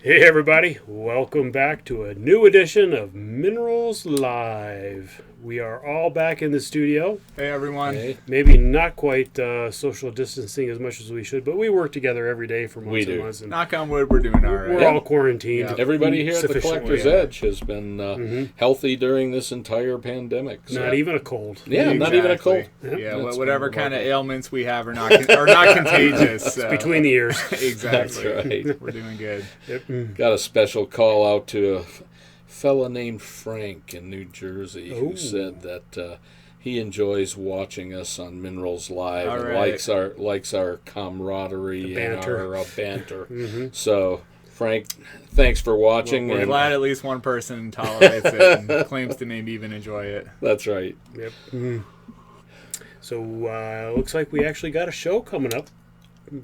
Hey everybody, welcome back to a new edition of Minerals Live. We are all back in the studio. Hey everyone. Hey. Maybe not quite social distancing as much as we should, but we work together every day for months We and do. months. And Knock on wood, we're doing all right. we're all quarantined. Yeah. Everybody here at the sufficiently. Collector's Edge has been healthy during this entire pandemic. So. Not even a cold. Yeah, not even a cold. Yep. Yeah, That's whatever been kind of remarkable. ailments we have are not contagious. Between the ears. Exactly. That's right. We're doing good. Yep. Got a special call out to a fella named Frank in New Jersey Ooh. who said that he enjoys watching us on Minerals Live All and right. likes our camaraderie The banter. and our banter. So, Frank, thanks for watching. We're and glad at least one person tolerates it and claims to maybe even enjoy it. That's right. Yep. So looks like we actually got a show coming up.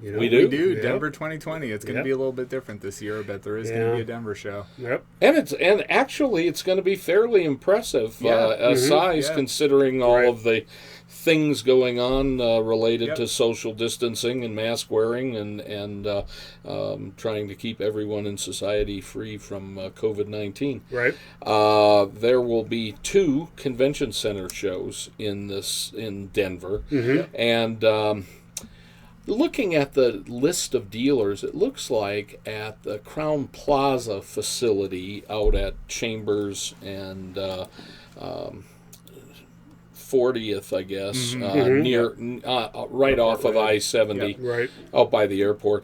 You know, We do? We do. Yep. Denver 2020. It's going to Yep. be a little bit different this year, but there is going Yeah. to be a Denver show. Yep. And actually, it's going to be fairly impressive Yeah. size Yeah. considering all Right. of the things going on related Yep. to social distancing and mask wearing and trying to keep everyone in society free from COVID-19. Right. There will be 2 convention center shows in Denver, and. Looking at the list of dealers, it looks like at the Crown Plaza facility out at Chambers and 40th, I guess, near right off of I-70, Right. out by the airport.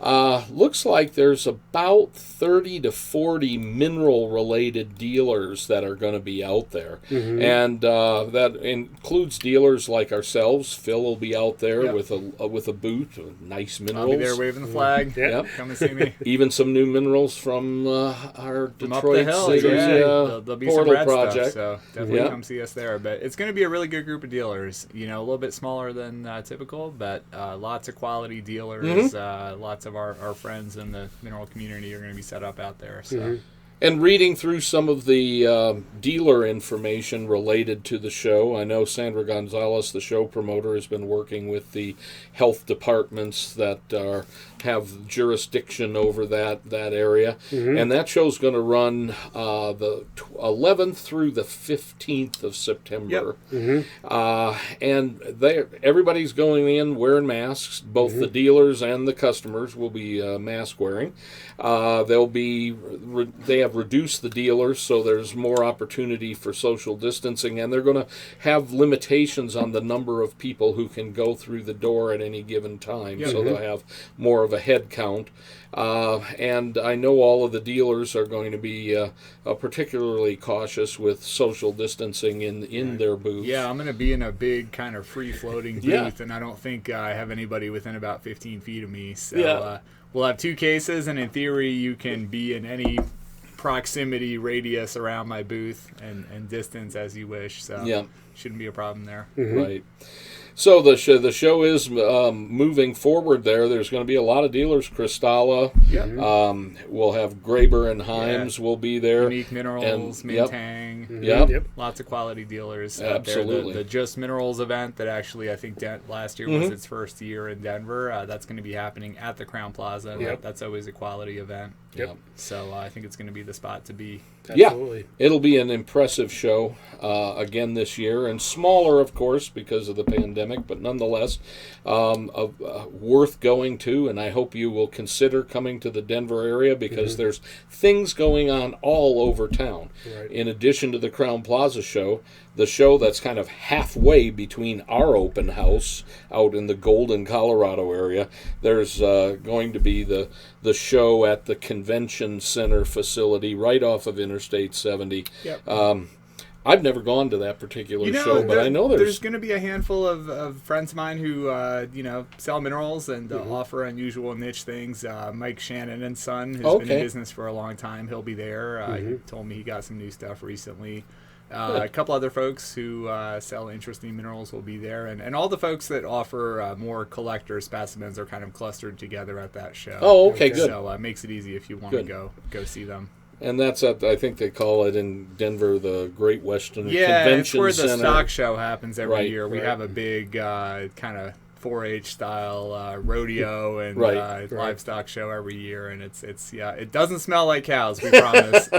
Looks like there's about 30 to 40 mineral-related dealers that are going to be out there. And that includes dealers like ourselves. Phil will be out there Yep. with a booth of nice I'll minerals. be there waving the flag. Yep. Come and see me. Even some new minerals from our From up Detroit the hill, City there'll be some portal red project. stuff, so definitely Yeah. come see us there. But it's going to be a really good group of dealers. You know, a little bit smaller than typical, but lots of quality dealers. Lots of our friends in the mineral community are going to be set up out there. So And reading through some of the dealer information related to the show, I know Sandra Gonzalez, the show promoter, has been working with the health departments that have jurisdiction over that area. And that show's going to run the 11th through the 15th of September. And everybody's going in wearing masks. Both the dealers and the customers will be mask wearing. They have reduced the dealers, so there's more opportunity for social distancing, and they're going to have limitations on the number of people who can go through the door at any given time. So they'll have more of a head count. And I know all of the dealers are going to be particularly cautious with social distancing in their booths. yeah, I'm going to be in a big kind of free-floating booth, Yeah. and I don't think I have anybody within about 15 feet of me. So Yeah. we'll have 2 cases, and in theory, you can be in any proximity radius around my booth and distance as you wish. So Yeah. shouldn't be a problem there. Right. So the show is moving forward there. There's going to be a lot of dealers. Cristalla. We'll have Graber and Himes will be there. Unique Minerals, And- yep. Mintang. Yep. Lots of quality dealers out there. Absolutely. The Just Minerals event that actually I think last year was its first year in Denver. That's going to be happening at the Crown Plaza. Yep. That's always a quality event. Yep. So I think it's going to be the spot to be. Absolutely. Yeah, it'll be an impressive show again this year, and smaller, of course, because of the pandemic, but nonetheless, worth going to. And I hope you will consider coming to the Denver area because there's things going on all over town. Right. In addition to the Crown Plaza show, the show that's kind of halfway between our open house out in the Golden, Colorado area, there's going to be the show at the Convention Center facility right off of Interstate 70. Yep. I've never gone to that particular show, but I know there's going to be a handful of friends of mine who sell minerals and offer unusual niche things. Mike Shannon and Son, who's been in business for a long time, he'll be there. He told me he got some new stuff recently. A couple other folks who sell interesting minerals will be there, and all the folks that offer more collector specimens are kind of clustered together at that show. Oh, okay, good. So it makes it easy if you want to go see them. And that's at, I think they call it in Denver, the Great Western Yeah, it's Convention where Center. the stock show happens every Right, year. We right. have a big kind of 4-H style rodeo and livestock show every year, and it's it doesn't smell like cows, we promise.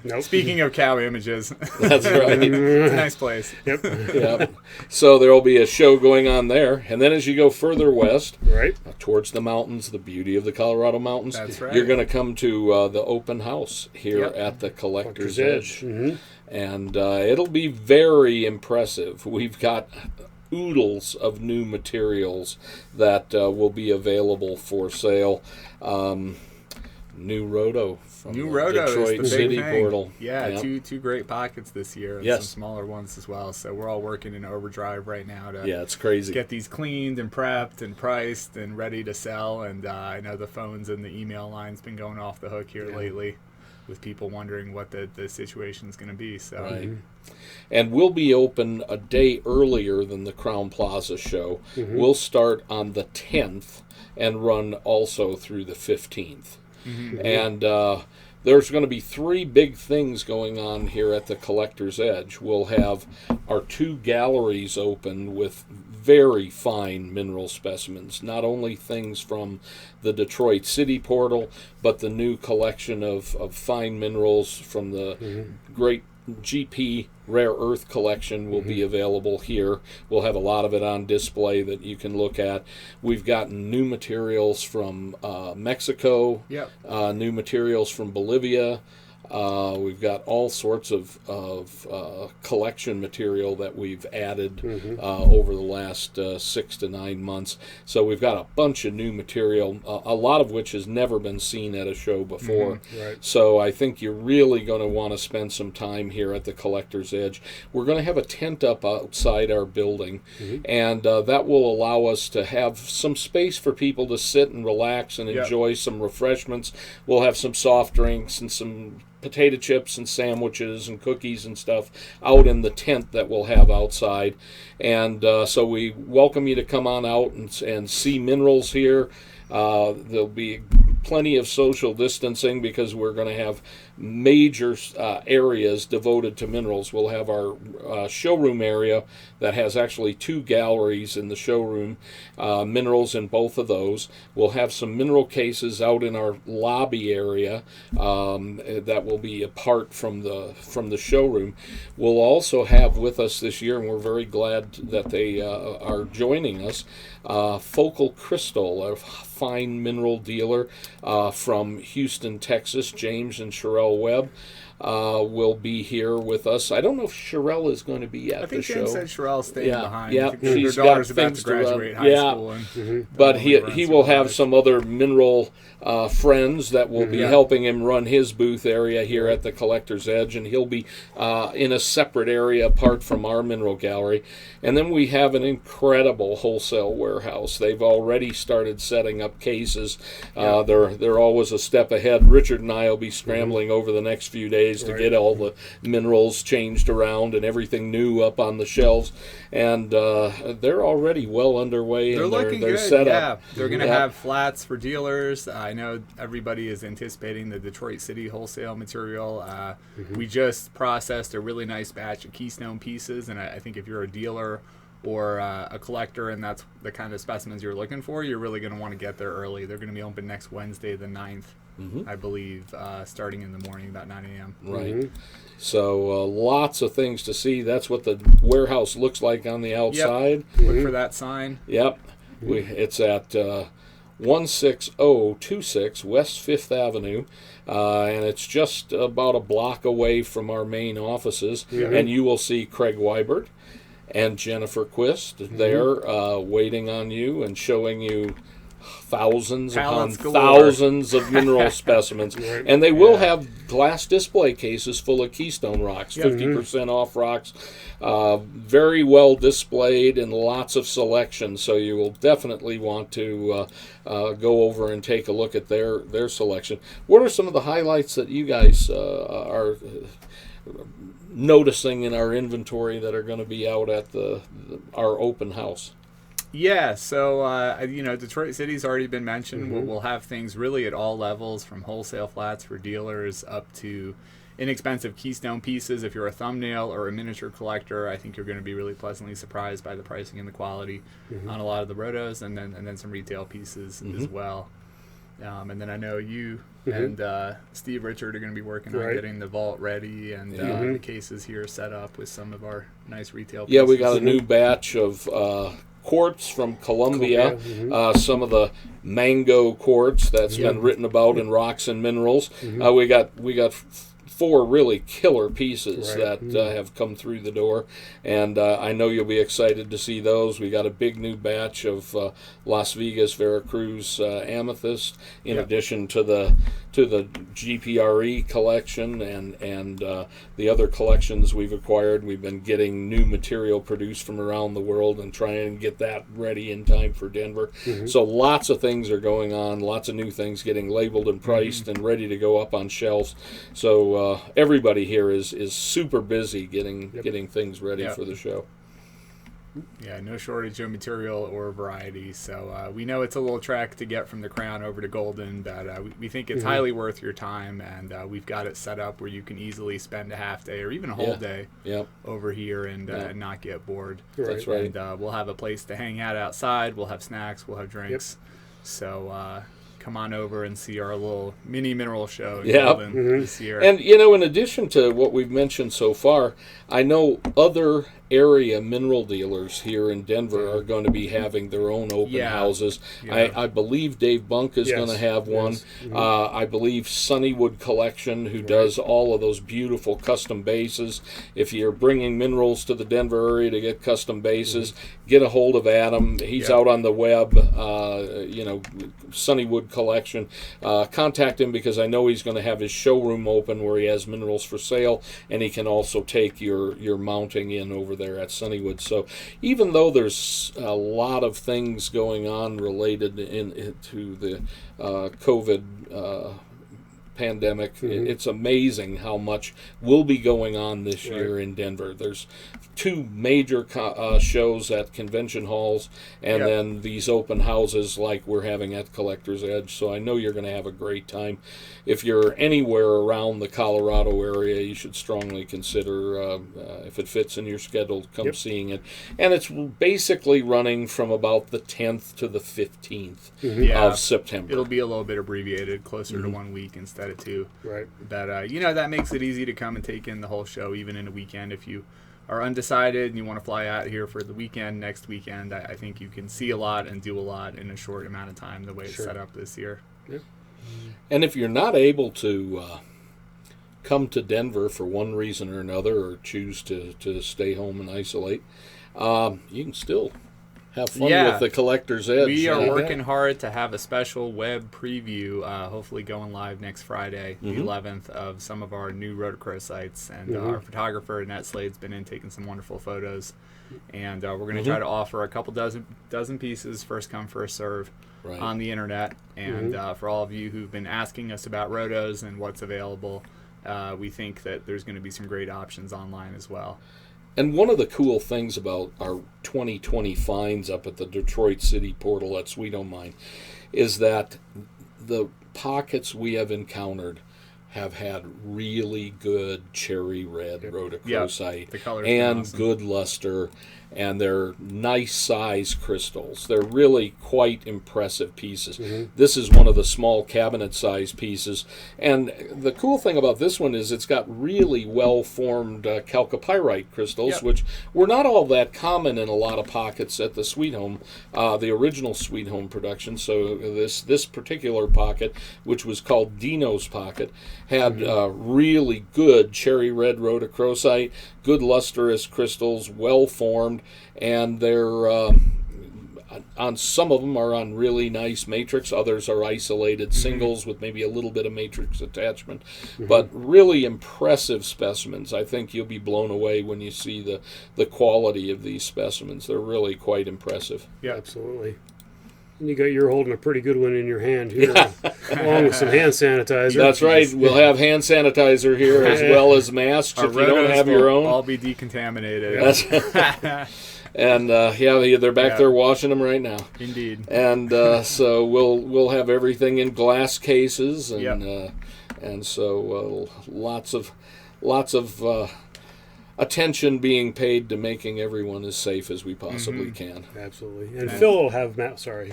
Nope. Speaking of cow images, That's right. it's a nice place. Yep. Yep. So there will be a show going on there, and then as you go further west, Right. towards the mountains, the beauty of the Colorado mountains, That's right. you're going to come to the open house here Yep. at the Collector's Collector's Edge. Mhm. And it'll be very impressive. We've got oodles of new materials that will be available for sale. New Roto from New the Roto Detroit is the big City thing. Portal. Yeah, Yep. two great pockets this year, and Yes. some smaller ones as well. So we're all working in overdrive right now to Yeah, it's crazy. get these cleaned and prepped and priced and ready to sell. And I know the phones and the email line's been going off the hook here lately, with people wondering what the situation's going to be. So Right. And we'll be open a day earlier than the Crown Plaza show. We'll start on the 10th and run also through the 15th. And there's going to be 3 big things going on here at the Collector's Edge. We'll have our 2 galleries open with very fine mineral specimens, not only things from the Detroit City Portal, but the new collection of fine minerals from the great GP Rare Earth collection will be available here. We'll have a lot of it on display that you can look at. We've gotten new materials from Mexico, Yep. New materials from Bolivia. We've got all sorts of collection material that we've added over the last 6 to 9 months. So we've got a bunch of new material, a lot of which has never been seen at a show before. Right. So I think you're really going to want to spend some time here at the Collector's Edge. We're going to have a tent up outside our building, and that will allow us to have some space for people to sit and relax and enjoy some refreshments. We'll have some soft drinks and some potato chips and sandwiches and cookies and stuff out in the tent that we'll have outside. And so we welcome you to come on out and see minerals here. There'll be plenty of social distancing because we're going to have major areas devoted to minerals. We'll have our showroom area that has actually 2 galleries in the showroom, minerals in both of those. We'll have some mineral cases out in our lobby area that will be apart from the showroom. We'll also have with us this year, and we're very glad that they are joining us, Focal Crystal, a fine mineral dealer from Houston, Texas. James and Sherelle Webb will be here with us. I don't know if Sherelle is going to be at the show. I think James said Sherelle's staying behind. Yeah, I think their she's daughter's got about things to to run. graduate high Yeah. school. And But he will have some other mineral friends that will be helping him run his booth area here at the Collector's Edge, and he'll be in a separate area apart from our mineral gallery. And then we have an incredible wholesale warehouse. They've already started setting up cases. They're always a step ahead. Richard and I will be scrambling over the next few days to get all the minerals changed around and everything new up on the shelves. And they're already well underway. They're and looking they're good. set up. They're going to have flats for dealers. I know everybody is anticipating the Detroit City wholesale material. We just processed a really nice batch of Keystone pieces, and I think if you're a dealer or a collector and that's the kind of specimens you're looking for, you're really going to want to get there early. They're going to be open next Wednesday, the 9th, I believe, starting in the morning, about 9 a.m. Right. So lots of things to see. That's what the warehouse looks like on the outside. Look for that sign. Yep. It's at 16026 West 5th Avenue, and it's just about a block away from our main offices. And you will see Craig Weibert and Jennifer Quist there waiting on you and showing you thousands upon thousands of mineral specimens. And they will have glass display cases full of Keystone rocks, 50% off rocks, very well displayed and lots of selection. So you will definitely want to go over and take a look at their selection. What are some of the highlights that you guys are noticing in our inventory that are going to be out at our open house? Yeah, so, Detroit City's already been mentioned. We'll have things really at all levels, from wholesale flats for dealers up to inexpensive keystone pieces. If you're a thumbnail or a miniature collector, I think you're going to be really pleasantly surprised by the pricing and the quality on a lot of the rotos, and then some retail pieces as well. And then I know you and Steve Richard are going to be working on getting the vault ready and the cases here set up with some of our nice retail pieces. Yeah, we got a new batch of quartz from Colombia, some of the mango quartz that's been written about in Rocks and Minerals. We got 4 really killer pieces that have come through the door, and I know you'll be excited to see those. We got a big new batch of Las Vegas Veracruz amethyst, in addition to the GPRE collection and the other collections we've acquired. We've been getting new material produced from around the world and trying to get that ready in time for Denver. So lots of things are going on, lots of new things getting labeled and priced and ready to go up on shelves. So everybody here is super busy getting things ready for the show. Yeah, no shortage of material or variety. So we know it's a little trek to get from the Crown over to Golden, but we think it's highly worth your time, and we've got it set up where you can easily spend a half day or even a whole day over here and not get bored. That's right. And we'll have a place to hang out outside. We'll have snacks. We'll have drinks. So come on over and see our little mini mineral show in Golden this year. And, in addition to what we've mentioned so far, I know other area mineral dealers here in Denver are going to be having their own open houses. I believe Dave Bunk is going to have one. I believe Sunnywood Collection, who does all of those beautiful custom bases. If you're bringing minerals to the Denver area to get custom bases, get a hold of Adam. He's out on the web, Sunnywood Collection. Contact him, because I know he's going to have his showroom open where he has minerals for sale, and he can also take your mounting in over there at Sunnywood. So even though there's a lot of things going on related to the COVID pandemic, it's amazing how much will be going on this year in Denver. There's 2 major shows at convention halls, and then these open houses like we're having at Collector's Edge. So I know you're going to have a great time. If you're anywhere around the Colorado area, you should strongly consider, if it fits in your schedule, come seeing it. And it's basically running from about the 10th to the 15th of September. It'll be a little bit abbreviated, closer to 1 week instead of 2. Right. But, that makes it easy to come and take in the whole show, even in a weekend. If you are undecided and you want to fly out here for the weekend, next weekend, I think you can see a lot and do a lot in a short amount of time, the way it's set up this year. Yeah. And if you're not able to come to Denver for one reason or another, or choose to stay home and isolate, you can still have fun with the Collector's Edge. We are working hard to have a special web preview, hopefully going live next Friday, the 11th, of some of our new Rotocro sites. And our photographer, Annette Slade's been in taking some wonderful photos. And we're going to try to offer a couple dozen pieces, first come, first serve, on the internet. And for all of you who've been asking us about rotos and what's available, we think that there's going to be some great options online as well. And one of the cool things about our 2020 finds up at the Detroit City portal at Sweet Home Mine is that the pockets we have encountered have had really good cherry red rhodochrosite and awesome. Good luster, and they're nice size crystals. They're really quite impressive pieces. This is one of the small cabinet size pieces, and the cool thing about this one is it's got really well formed chalcopyrite crystals, which were not all that common in a lot of pockets at the Sweet Home, the original Sweet Home production. So this particular pocket, which was called Dino's pocket, had really good cherry red rhodochrosite, good lustrous crystals, well formed, and they're on some of them are on really nice matrix, others are isolated singles with maybe a little bit of matrix attachment, but really impressive specimens. I think you'll be blown away when you see the quality of these specimens. They're really quite impressive. Yeah, absolutely. And you're holding a pretty good one in your hand here, along with some hand sanitizer. That's right. We'll have hand sanitizer here as well as masks. Our if you don't have your own, all be decontaminated. And they're back there washing them right now. Indeed. And so we'll have everything in glass cases, and so lots of lots of attention being paid to making everyone as safe as we possibly can. Absolutely. And Phil will have maps to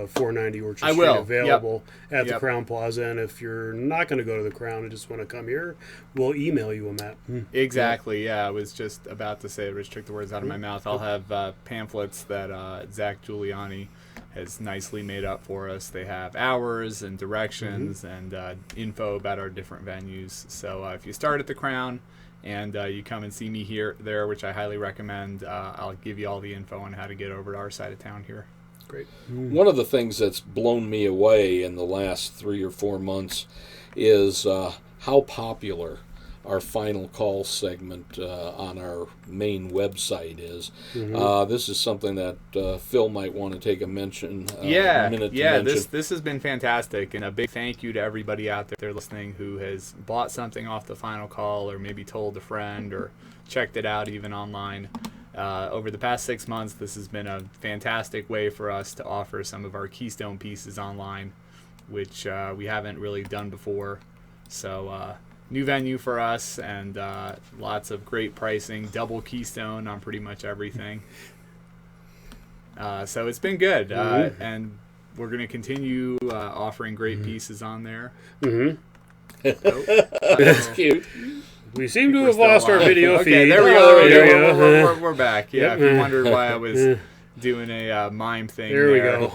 490 Orchard Street available at the Crown Plaza. And if you're not going to go to the Crown and just want to come here, we'll email you a map. Exactly. Yeah, I was just about to say, Rich took the words out of my mouth. I'll have pamphlets that Zach Giuliani has nicely made up for us. They have hours and directions and info about our different venues. So if you start at the Crown and you come and see me there, which I highly recommend, I'll give you all the info on how to get over to our side of town here. Great. One of the things that's blown me away in the last 3 or 4 months is how popular our final call segment on our main website is. This is something that Phil might want to take a minute to mention. This has been fantastic, and a big thank you to everybody out there listening who has bought something off the final call, or maybe told a friend, or checked it out even online. Over the past 6 months, this has been a fantastic way for us to offer some of our Keystone pieces online, which we haven't really done before. So new venue for us, and lots of great pricing, double Keystone on pretty much everything. So it's been good, and we're going to continue offering great pieces on there. That's cute. We seem to have lost our video feed. Okay, there we go. We're back. Yeah, if you wondered why I was doing a mime thing. There we go.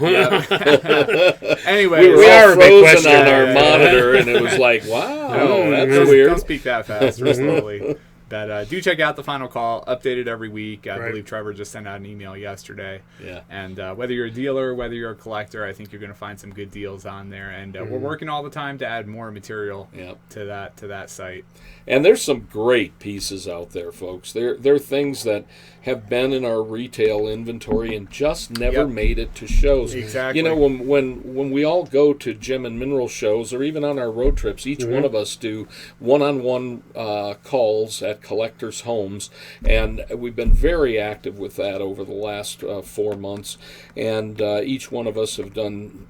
Anyway, we are frozen on our monitor, and it was like, wow, that's weird. Don't speak that fast or slowly. But do check out the final call, updated every week. I believe Trevor just sent out an email yesterday. Yeah. And whether you're a dealer, whether you're a collector, I think you're going to find some good deals on there. And we're working all the time to add more material to that site. And there's some great pieces out there, folks. They're things that have been in our retail inventory and just never made it to shows. Exactly. You know, when we all go to gem and mineral shows, or even on our road trips, each one of us do one-on-one calls at collectors' homes, and we've been very active with that over the last 4 months. And each one of us have done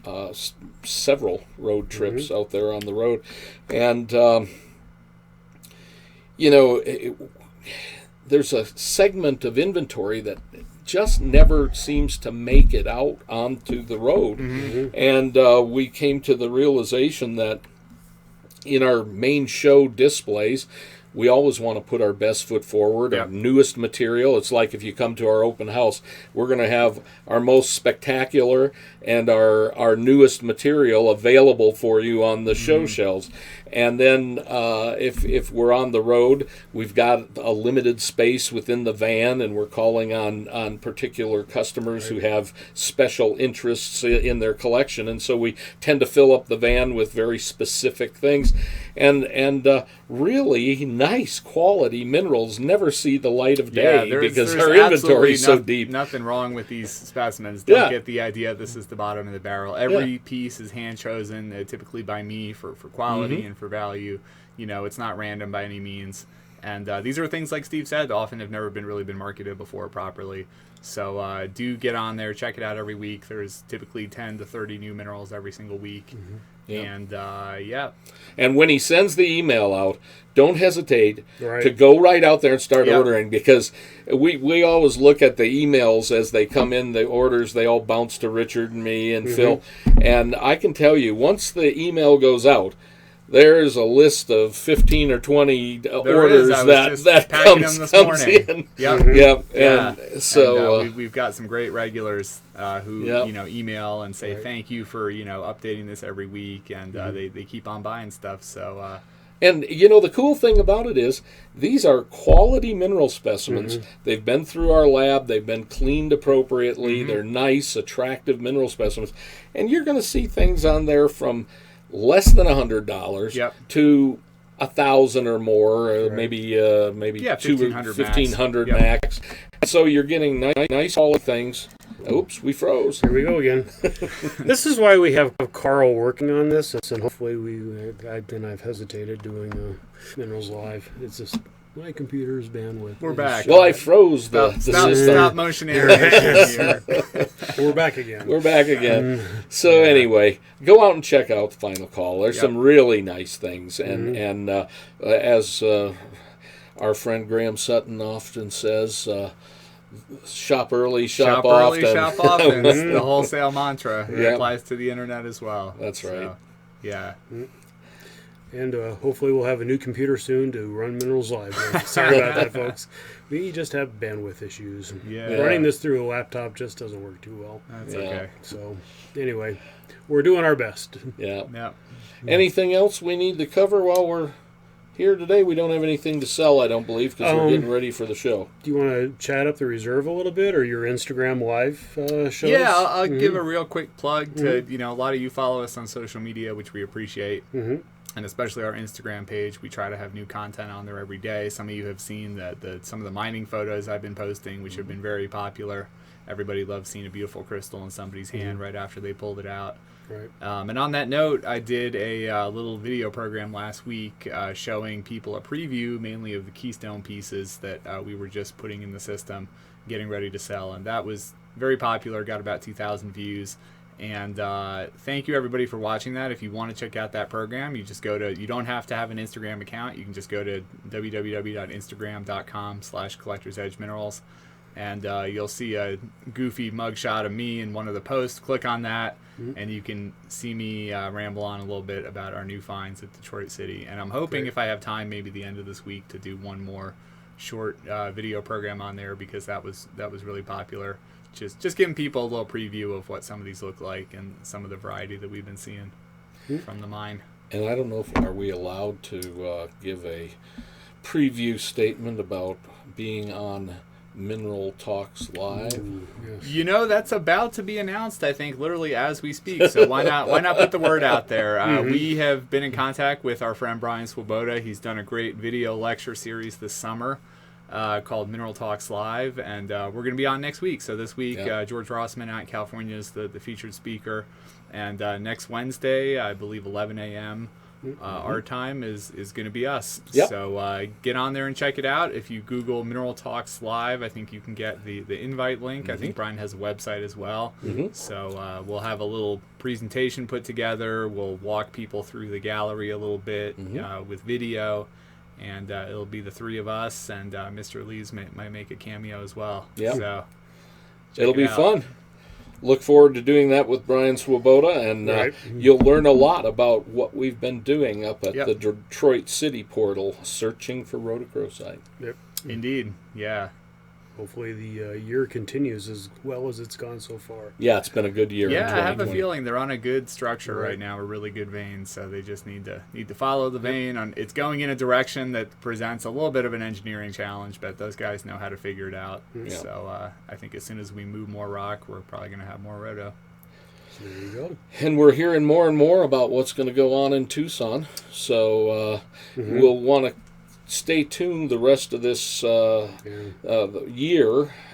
several road trips out there on the road, and you know, there's a segment of inventory that just never seems to make it out onto the road. And we came to the realization that in our main show displays, we always want to put our best foot forward, our newest material. It's like if you come to our open house, we're going to have our most spectacular and our newest material available for you on the show shelves. And then if we're on the road, we've got a limited space within the van, and we're calling on particular customers who have special interests in their collection. And so we tend to fill up the van with very specific things. And really nice quality minerals never see the light of day because our inventory is so deep. Nothing wrong with these specimens. Don't get the idea this is the bottom of the barrel. Every piece is hand chosen, typically by me for quality and for value. You know, it's not random by any means. And these are things, like Steve said, often have never been marketed before properly. So do get on there, check it out every week. There's typically 10 to 30 new minerals every single week. And and when he sends the email out, don't hesitate to go right out there and start ordering, because we always look at the emails as they come in, the orders, they all bounce to Richard and me and Phil. And I can tell you, once the email goes out, there's a list of 15 or 20 orders that comes in. And so we've got some great regulars who email and say thank you for updating this every week, and they keep on buying stuff. So and you know, the cool thing about it is these are quality mineral specimens. They've been through our lab. They've been cleaned appropriately. They're nice, attractive mineral specimens, and you're going to see things on there from less than $100 to 1,000 or more, maybe 1,500 max. So you're getting nice quality things. Oops, we froze. Here we go again. This is why we have Carl working on this, and hopefully I've hesitated doing Minerals Live. It's just My computer's bandwidth. We're back. Well, I froze the system. Stop motion animation here. We're back again. We're back again. So anyway, go out and check out the Final Call. There's some really nice things, and as our friend Graham Sutton often says, shop early, shop often. Shop often. It's the wholesale mantra. It applies to the internet as well. That's right. So, yeah. And hopefully we'll have a new computer soon to run Minerals Live. Sorry about that, folks. We just have bandwidth issues. Running this through a laptop just doesn't work too well. That's okay. So, anyway, we're doing our best. Yeah. Anything else we need to cover while we're here today? We don't have anything to sell, I don't believe, because we're getting ready for the show. Do you want to chat up the reserve a little bit, or your Instagram Live shows? Yeah, I'll give a real quick plug to, a lot of you follow us on social media, which we appreciate. And especially our Instagram page. We try to have new content on there every day. Some of you have seen some of the mining photos I've been posting, which have been very popular. Everybody loves seeing a beautiful crystal in somebody's hand right after they pulled it out. Right. And on that note, I did a little video program last week showing people a preview mainly of the Keystone pieces that we were just putting in the system, getting ready to sell. And that was very popular, got about 2,000 views. And thank you everybody for watching that. If you want to check out that program, you just go to, you don't have to have an Instagram account. You can just go to www.instagram.com/collectorsedgeminerals, and you'll see a goofy mugshot of me in one of the posts. Click on that, and you can see me ramble on a little bit about our new finds at Detroit City. And I'm hoping if I have time, maybe the end of this week, to do one more short video program on there, because that was really popular. Just giving people a little preview of what some of these look like and some of the variety that we've been seeing from the mine. And I don't know are we allowed to give a preview statement about being on Mineral Talks Live? Yes. That's about to be announced, I think, literally as we speak. So why not put the word out there? We have been in contact with our friend Brian Swoboda. He's done a great video lecture series this summer called Mineral Talks Live, and we're going to be on next week. So this week, George Rossman out in California is the featured speaker, and next Wednesday, I believe 11 a.m. Our time is going to be us. Yep. So get on there and check it out. If you Google Mineral Talks Live, I think you can get the invite link. I think Brian has a website as well. So we'll have a little presentation put together. We'll walk people through the gallery a little bit with video. And it'll be the three of us, and Mr. Lees might make a cameo as well. Yeah. So it'll be fun. Look forward to doing that with Brian Swoboda, and you'll learn a lot about what we've been doing up at the Detroit City portal, searching for rhodochrosite. Yep. Indeed. Yeah. Hopefully the year continues as well as it's gone so far. Yeah, it's been a good year. Yeah, I have a feeling they're on a good structure right now, a really good vein. So they just need to follow the vein. It's going in a direction that presents a little bit of an engineering challenge, but those guys know how to figure it out. So I think as soon as we move more rock, we're probably going to have more rhodo. So there you go. And we're hearing more and more about what's going to go on in Tucson. So we'll want to stay tuned the rest of this year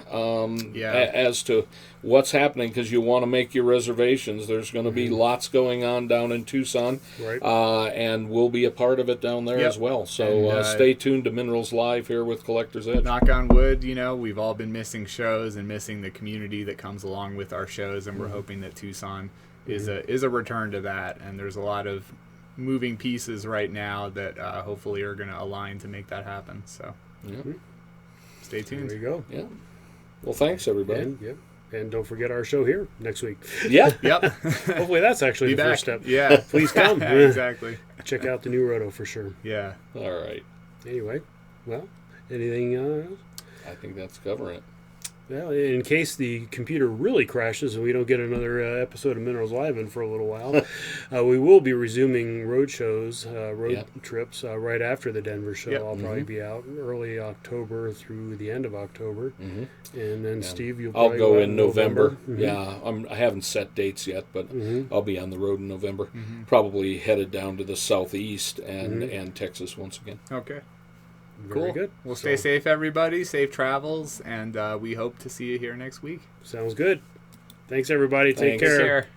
as to what's happening, because you want to make your reservations. There's going to be lots going on down in Tucson, and we'll be a part of it down there as well. So stay tuned to Minerals Live here with Collector's Edge. Knock on wood, we've all been missing shows and missing the community that comes along with our shows, and we're hoping that Tucson is a return to that. And there's a lot of moving pieces right now that hopefully are going to align to make that happen. So stay tuned. There you go. Yeah. Well, thanks everybody. And don't forget our show here next week. Yeah. Yep. Hopefully that's actually the first step. Yeah. Please come. Exactly. Check out the new Rhodo for sure. Yeah. All right. Anyway, well, anything else? I think that's covering it. Well, in case the computer really crashes and we don't get another episode of Minerals Live in for a little while, we will be resuming road shows, trips right after the Denver show. I'll probably be out early October through the end of October. And then, Steve, you'll probably go in November. Yeah, I haven't set dates yet, but I'll be on the road in November. Probably headed down to the southeast and Texas once again. Okay. Very good. Well, stay safe, everybody. Safe travels, and we hope to see you here next week. Sounds good. Thanks, everybody. Take care.